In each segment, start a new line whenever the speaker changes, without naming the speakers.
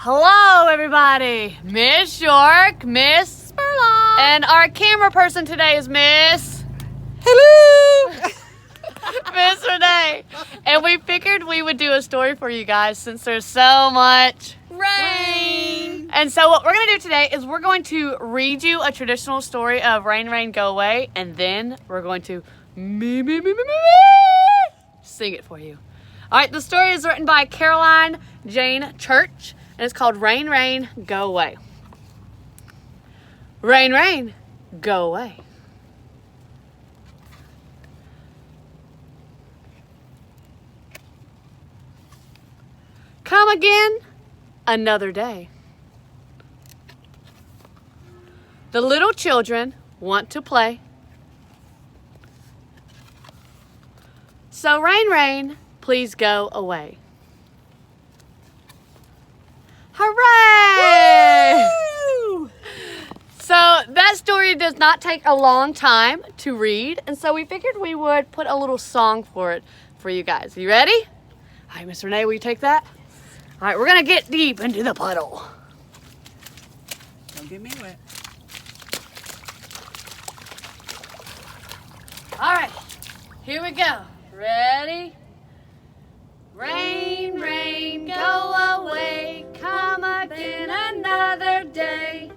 Hello, everybody. Miss York, Miss
Spurlock.
and our camera person today is Miss
Hello.
Miss Renee. And we figured we would do a story for you guys since there's so much
Rain.
And so what we're going to do today is we're going to read you a traditional story of Rain, Rain, Go Away, and then we're going to sing it for you. All right, the story is written by Caroline Jayne Church, and it's called Rain, Rain, Go Away. Rain, rain, go away. Come again another day. The little children want to play. So rain, rain, please go away. Hooray!
Woo!
So that story does not take a long time to read, and so we figured we would put a little song for it for you guys. You ready? All right, Miss Renee, will you take that? All right, we're gonna get deep into the puddle.
Don't get me wet.
All right, here we go. Ready? Rain, rain, go away. Come again another day.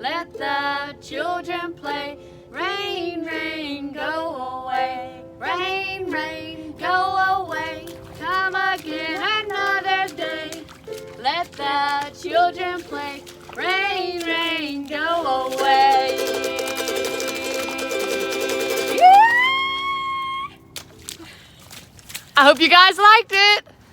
Let the children play. Rain, rain, go away. Rain, rain, go away. Come again another day. Let the children play. Rain, rain, go away. I hope you guys liked it.